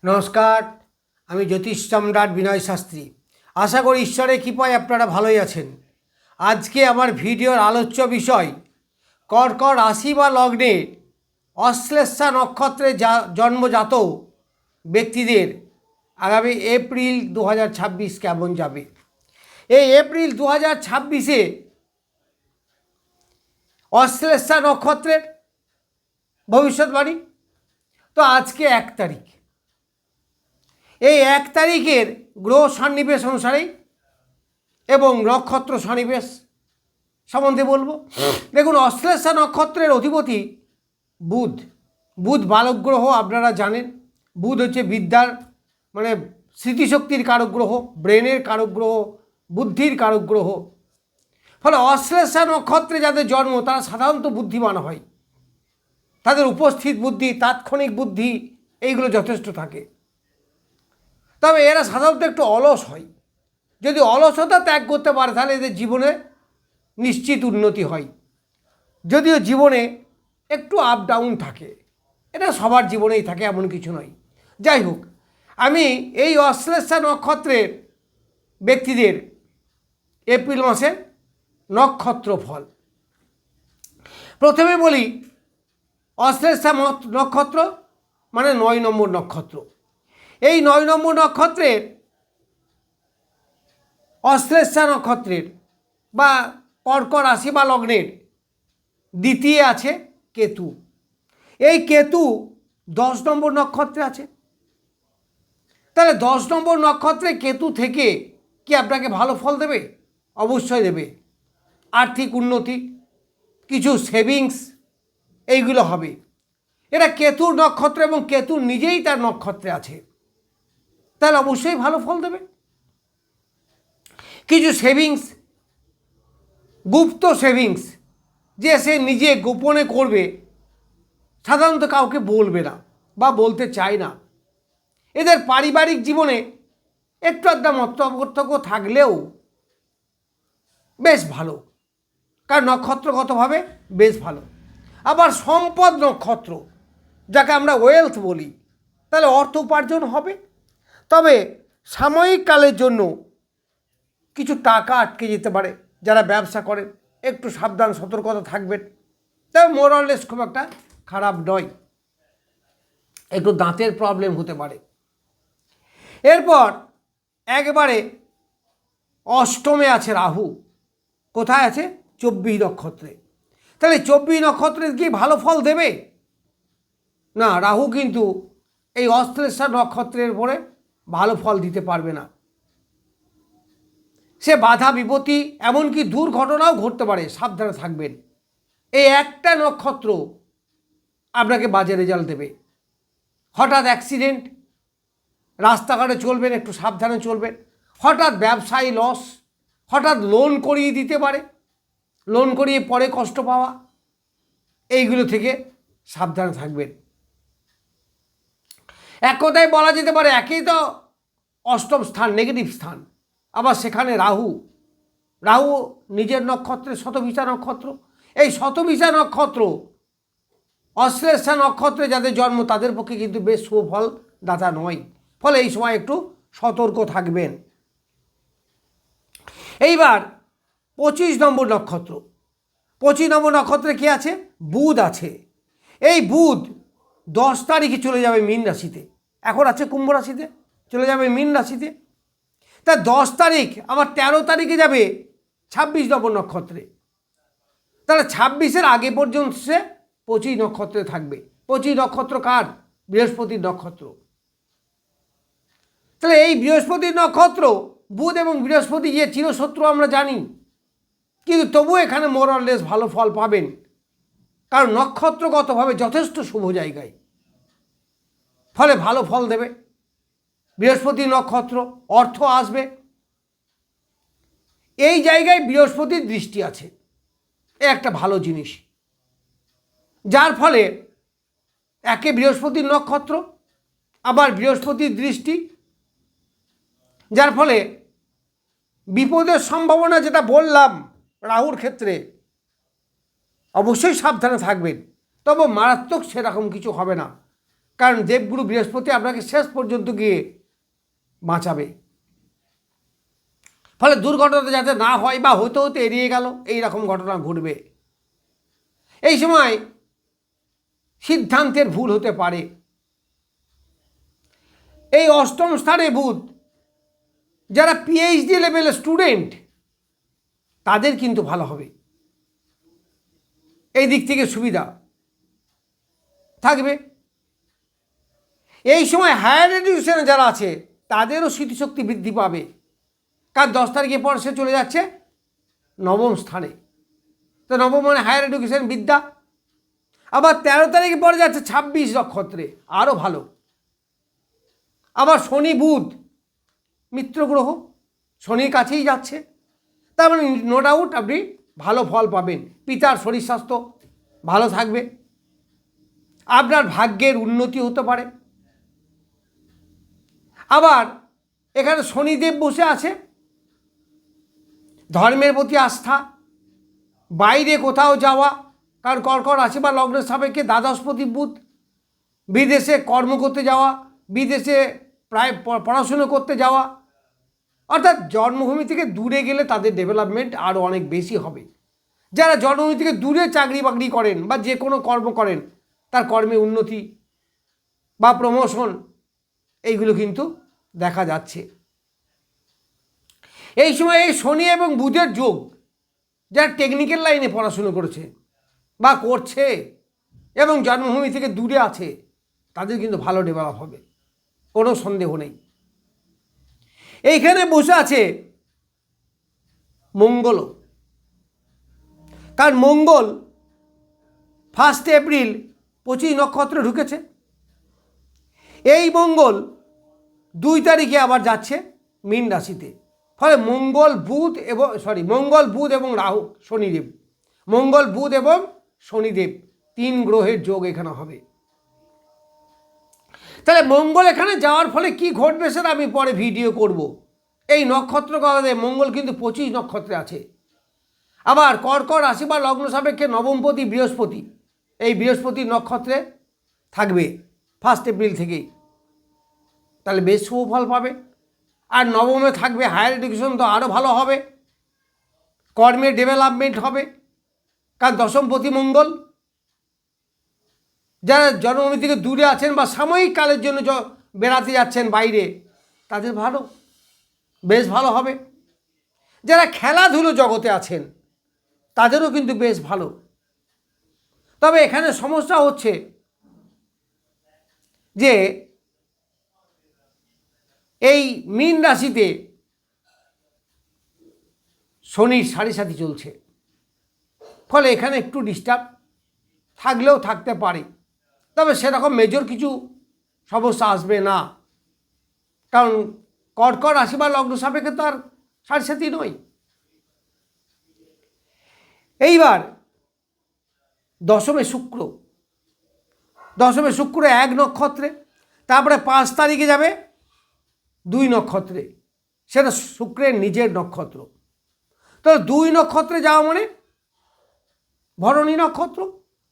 নমস্কার, আমি জ্যোতিষ সম্রাট বিনয় শাস্ত্রী। আশা করি ঈশ্বরের কৃপায় আপনারা ভালোই আছেন। আজকে আমার ভিডিওর আলোচ্য বিষয় কর্কট রাশি বা লগ্নে অশ্লেষা নক্ষত্রে জন্মজাত ব্যক্তিদের আগামী এপ্রিল 2026 কেমন যাবে। এই এপ্রিল 2026-এ অশ্লেষা নক্ষত্রের ভবিষ্যৎবাণী। তো আজকে 1 তারিখ, এই 1 তারিখের গ্রহ সন্নিবেশ অনুসারে এবং নক্ষত্র সন্নিবেশ সম্বন্ধে বলবো। দেখুন, অশ্লেষা নক্ষত্রের অধিপতি বুধ। বুধ বালক গ্রহ, আপনারা জানেন। বুধ হচ্ছে বিদ্যার মানে স্মৃতিশক্তির কারক গ্রহ, ব্রেনের কারক গ্রহ, বুদ্ধির কারক গ্রহ। ফলে অশ্লেষা নক্ষত্রে যাদের জন্ম তারা সাধারণত বুদ্ধিমান হয়। তাদের উপস্থিত বুদ্ধি, তাৎক্ষণিক বুদ্ধি এইগুলো যথেষ্ট থাকে। তবে এরা সাধারণত একটু অলস হয়। যদি অলসতা ত্যাগ করতে পারে তাহলে এদের জীবনে নিশ্চিত উন্নতি হয়। যদিও জীবনে একটু আপ ডাউন থাকে, এটা সবার জীবনেই থাকে, এমন কিছু নয়। যাই হোক, আমি এই অশ্লেষা নক্ষত্রের ব্যক্তিদের এপ্রিল মাসের নক্ষত্র ফল প্রথমে বলি। অশ্লেষা নক্ষত্র মানে 9 নম্বর নক্ষত্র। এই 9 নম্বর নক্ষত্রের অশ্লেষা নক্ষত্রের বা কর্কট রাশি বা লগ্নের দ্বিতীয় আছে কেতু। এই কেতু 10 নম্বর নক্ষত্রে আছে। তাহলে 10 নম্বর নক্ষত্রে কেতু থেকে কি আপনাকে ভালো ফল দেবে? অবশ্যই দেবে। আর্থিক উন্নতি, কিছু সেভিংস, এইগুলো হবে। এটা কেতুর নক্ষত্র এবং কেতু নিজেই তার নক্ষত্রে আছে, তাহলে অবশ্যই ভালো ফল দেবে। কিছু সেভিংস, গুপ্ত সেভিংস, যে সে নিজে গোপনে করবে, সাধারণত কাউকে বলবে না বা বলতে চায় না। এদের পারিবারিক জীবনে একটু আধটা মতপার্থক্য থাকলেও বেশ ভালো, কারণ নক্ষত্রগতভাবে বেশ ভালো। আবার সম্পদ নক্ষত্র, যাকে আমরা ওয়েলথ বলি, তাহলে অর্থ উপার্জন হবে। তবে সাময়িক কালের জন্য কিছু টাকা আটকে যেতে পারে। যারা ব্যবসা করেন একটু সাবধান, সতর্কতা থাকবেন। তবে মোরালেস খুব একটা খারাপ নয়। একটু দাঁতের প্রবলেম হতে পারে। এরপর একবারে অষ্টমে আছে রাহু। কোথায় আছে? 24 নক্ষত্রে। তাহলে 24 নক্ষত্রে কি ভালো ফল দেবে? না, রাহু কিন্তু এই অশ্লেষা নক্ষত্রের উপরে ভালো ফল দিতে পারবে না। সে বাধা বিপত্তি, এমনকি দুর্ঘটনাও ঘটতে পারে, সাবধানে থাকবেন। এই একটা নক্ষত্র আপনাকে বাজে রেজাল্ট দেবে। হঠাৎ অ্যাক্সিডেন্ট, রাস্তাঘাটে চলবেন একটু সাবধানে চলবেন। হঠাৎ ব্যবসায়ী লস, হঠাৎ লোন করিয়ে দিতে পারে, লোন করিয়ে পরে কষ্ট পাওয়া, এইগুলো থেকে সাবধানে থাকবেন। এক কথায় বলা যেতে পারে, একই তো অষ্টম স্থান, নেগেটিভ স্থান, আবার সেখানে রাহু। রাহু নিজের নক্ষত্রে শতভিষা নক্ষত্র। এই শতভিষা নক্ষত্র অশ্লেষা নক্ষত্রে যাদের জন্ম তাদের পক্ষে কিন্তু বেশ সুফল দাতা নয়। ফলে এই সময় একটু সতর্ক থাকবেন। এইবার 25 নম্বর নক্ষত্র। 25 নম্বর নক্ষত্রে কি আছে? বুধ আছে। এই বুধ 10 তারিখে চলে যাবে মীন রাশিতে। এখন আছে কুম্ভ রাশিতে, চলে যাবে মীন রাশিতে। তা 10 তারিখ আবার 13 তারিখে যাবে 26 নম্বর নক্ষত্রে। তাহলে 26-এর আগে পর্যন্ত সে 25 নক্ষত্রে থাকবে। 25 নক্ষত্র কার? বৃহস্পতির নক্ষত্র। তাহলে এই বৃহস্পতির নক্ষত্র, বুধ এবং বৃহস্পতি যে চিরশত্রু আমরা জানি, কিন্তু তবুও এখানে মোরালেস ভালো ফল পাবেন, কারণ নক্ষত্রগতভাবে যথেষ্ট শুভ জায়গায়। ফলে ভালো ফল দেবে। বৃহস্পতি নক্ষত্র, অর্থ আসবে। এই জায়গায় বৃহস্পতির দৃষ্টি আছে, এ একটা ভালো জিনিস। যার ফলে একে বৃহস্পতির নক্ষত্র, আবার বৃহস্পতির দৃষ্টি, যার ফলে বিপদের সম্ভাবনা, যেটা বললাম রাহুর ক্ষেত্রে, অবশ্যই সাবধানে থাকবেন। তবে মারাত্মক সেরকম কিছু হবে না। কারণ দেবগুরু বৃহস্পতি আপনাকে শেষ পর্যন্ত গিয়ে বাঁচাবে। ফলে দুর্ঘটনা যাতে না হয় বা হতে হতে এড়িয়ে গেল, এই রকম ঘটনা ঘটবে। এই সময় সিদ্ধান্তের ভুল হতে পারে। এই অষ্টম স্থানে বুধ, যারা পিএইচডি লেভেলের স্টুডেন্ট তাদের কিন্তু ভালো হবে, এই দিক থেকে সুবিধা থাকবে। এই সময় হায়ার এডুকেশনে যারা আছে তাদেরও স্মৃতিশক্তি বৃদ্ধি পাবে, কারণ 10 তারিখে পর সে চলে যাচ্ছে নবম স্থানে। তো নবম মানে হায়ার এডুকেশন, বিদ্যা। আবার 13 তারিখে পরে যাচ্ছে 26 নক্ষত্রে, আরও ভালো। আবার শনি বুধ মিত্র গ্রহ, শনির কাছেই যাচ্ছে, তার মানে নো ডাউট আপনি ভালো ফল পাবেন। পিতার শরীর স্বাস্থ্য ভালো থাকবে, আপনার ভাগ্যের উন্নতি হতে পারে। আবার এখানে শনিদেব বসে আছে, ধর্মের প্রতি আস্থা, বাইরে কোথাও যাওয়া, কারণ কর্কট রাশি বা লগ্নের সাপেক্ষে দ্বাদশপতি বুধ, বিদেশে কর্ম করতে যাওয়া, বিদেশে প্রায় পড়াশুনো করতে যাওয়া, অর্থাৎ জন্মভূমি থেকে দূরে গেলে তাদের ডেভেলপমেন্ট আরও অনেক বেশি হবে। যারা জন্মভূমি থেকে দূরে চাকরি বাকরি করেন বা যে কোনো কর্ম করেন, তার কর্মে উন্নতি বা প্রমোশন এইগুলো কিন্তু দেখা যাচ্ছে। এই সময় এই শনি এবং বুধের যোগ, যারা টেকনিক্যাল লাইনে পড়াশুনো করেছে বা করছে এবং জন্মভূমি থেকে দূরে আছে, তাদের কিন্তু ভালো ডেভেলপ হবে, কোনো সন্দেহ নেই। এইখানে বসে আছে মঙ্গলও, কারণ মঙ্গল 1 এপ্রিল 25 নক্ষত্রে ঢুকেছে। এই মঙ্গল 2 তারিখে আবার যাচ্ছে মীন রাশিতে। ফলে মঙ্গল বুধ এবং রাহু, শনিদেব, মঙ্গল বুধ এবং শনিদেব 3 গ্রহের যোগ এখানে হবে। তাহলে মঙ্গল এখানে যাওয়ার ফলে কি ঘটবে সেটা আমি পরে ভিডিও করব। এই নক্ষত্র কালে মঙ্গল কিন্তু 25 নক্ষত্রে আছে। আবার কর্কট রাশি বা লগ্ন সাপেক্ষে নবমপতি বৃহস্পতি, এই বৃহস্পতি নক্ষত্রে থাকবে 1 এপ্রিল থেকেই, তাহলে বেশ শুভ ফল পাবে। আর নবমে থাকবে হায়ার এডুকেশন, তো আরও ভালো হবে, কর্মের ডেভেলপমেন্ট হবে, কারণ দশমপতি মঙ্গল। যারা জন্মভূমি থেকে দূরে আছেন বা সাময়িক কালের জন্য বেড়াতে যাচ্ছেন বাইরে, তাদের বেশ ভালো হবে। যারা খেলাধুলো জগতে আছেন তাদেরও কিন্তু বেশ ভালো। তবে এখানে সমস্যা হচ্ছে যে এই মীন রাশিতে শনির সাড়ে চলছে, ফলে এখানে একটু ডিস্টার্ব থাকলেও থাকতে পারে। তবে সেরকম মেজর কিছু সমস্যা আসবে না, কারণ কর্কট রাশি বা লগ্ন সাপেক্ষে তো আর সাড়ে নয়। এইবার দশমে শুক্র 1 নক্ষত্রে, তারপরে 5 তারিখে যাবে 2 নক্ষত্রে, সেটা শুক্রের নিজের নক্ষত্র। তো 2 নক্ষত্রে যাওয়া মানে ভরণী নক্ষত্র,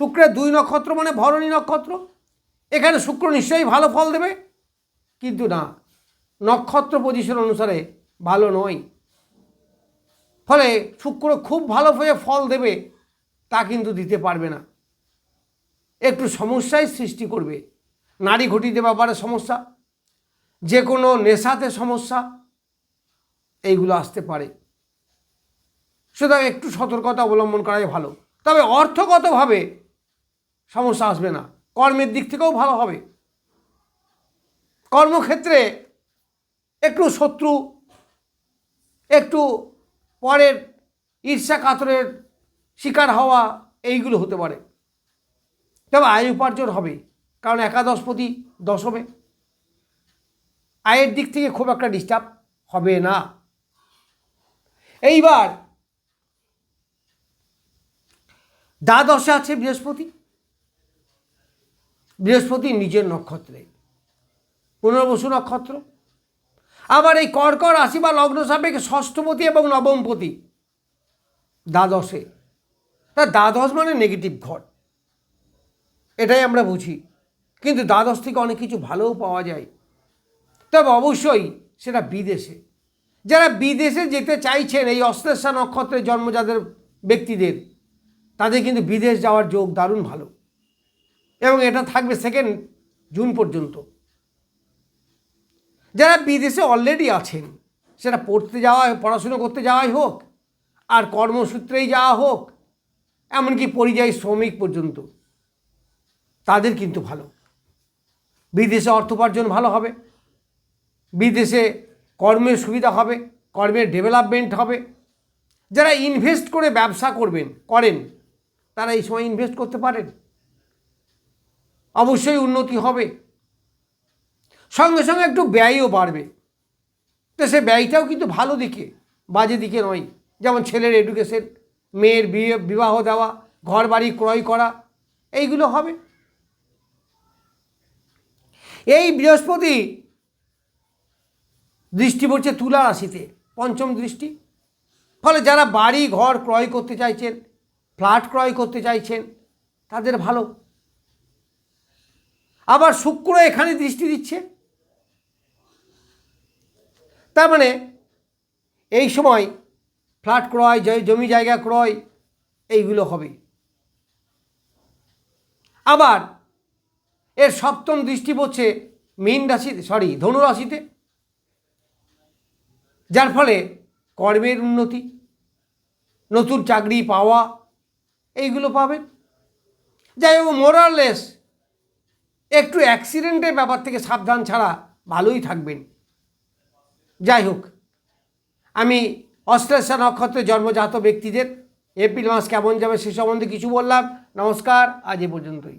শুক্রের 2 নক্ষত্র মানে ভরণী নক্ষত্র। এখানে শুক্র নিশ্চয়ই ভালো ফল দেবে, কিন্তু না, নক্ষত্র পজিশন অনুসারে ভালো নয়। ফলে শুক্র খুব ভালো হয়ে ফল দেবে তা কিন্তু দিতে পারবে না, একটু সমস্যায় সৃষ্টি করবে। নারী ঘটিত ব্যাপারে সমস্যা, যে কোনো নেশাতে সমস্যা, এইগুলো আসতে পারে। সুতরাং একটু সতর্কতা অবলম্বন করাই ভালো। তবে অর্থগতভাবে সমস্যা আসবে না, কর্মের দিক থেকেও ভালো হবে। কর্মক্ষেত্রে একটু শত্রু, একটু পরের ঈর্ষা কাতরের শিকার হওয়া, এইগুলো হতে পারে। তবে আয় উপার্জন হবে, কারণ একাদশপতি দশমে, আয়ের দিক থেকে খুব একটা ডিস্টার্ব হবে না। এইবার দ্বাদশে আছে বৃহস্পতি নিজের নক্ষত্রে, পুনর্বসু নক্ষত্র। আবার এই কর্কট রাশি বা লগ্ন সাপেক্ষে ষষ্ঠপতি এবং নবমপতি দ্বাদশে। তা দ্বাদশ মানে নেগেটিভ ঘর, এটাই আমরা বুঝি। কিন্তু দ্বাদশ থেকে অনেক কিছু ভালোও পাওয়া যায়, তবে অবশ্যই সেটা বিদেশে। যারা বিদেশে যেতে চাইছেন এই অশ্লেষা নক্ষত্রের জন্মজাতের ব্যক্তিদের, তাদের কিন্তু বিদেশ যাওয়ার যোগ দারুণ ভালো, এবং এটা থাকবে 2 জুন পর্যন্ত। যারা বিদেশে অলরেডি আছেন, সেটা পড়তে যাওয়া, পড়াশুনো করতে যাওয়াই হোক, আর কর্মসূত্রেই যাওয়া হোক, এমনকি পরিযায়ী শ্রমিক পর্যন্ত, তাদের কিন্তু ভালো। বিদেশে অর্থ উপার্জন ভালো হবে, বিদেশে কর্মের সুবিধা হবে, কর্মের ডেভেলপমেন্ট হবে। যারা ইনভেস্ট করে ব্যবসা করেন, তারা এই সময় ইনভেস্ট করতে পারেন, অবশ্যই উন্নতি হবে। সঙ্গে সঙ্গে একটু ব্যয়ও বাড়বে, তো সে ব্যয়টাও কিন্তু ভালো দিকে, বাজে দিকে নয়। যেমন ছেলের এডুকেশন, মেয়ের বিবাহ দেওয়া, ঘর বাড়ি ক্রয় করা, এইগুলো হবে। এই বৃহস্পতি দৃষ্টি পড়ছে তুলা রাশিতে, পঞ্চম দৃষ্টি। ফলে যারা বাড়ি ঘর ক্রয় করতে চাইছেন, ফ্ল্যাট ক্রয় করতে চাইছেন, তাদের ভালো। আবার শুক্র এখানে দৃষ্টি দিচ্ছে, তার মানে এই সময় ফ্ল্যাট ক্রয়, জমি জায়গা ক্রয়, এইগুলো হবে। আবার এর সপ্তম দৃষ্টি পড়ছে মীন রাশিতে, ধনু রাশিতে, যার ফলে কর্মের উন্নতি, নতুন চাকরি পাওয়া, এইগুলো পাবেন। যাই হোক, মোরাললেস একটু অ্যাক্সিডেন্টের ব্যাপার থেকে সাবধান ছাড়া ভালোই থাকবেন। যাই হোক, আমি অশ্লেষা নক্ষত্রে জন্মজাত ব্যক্তিদের এপ্রিল মাস কেমন যাবে সে সম্বন্ধে কিছু বললাম। নমস্কার, আজ এ পর্যন্তই।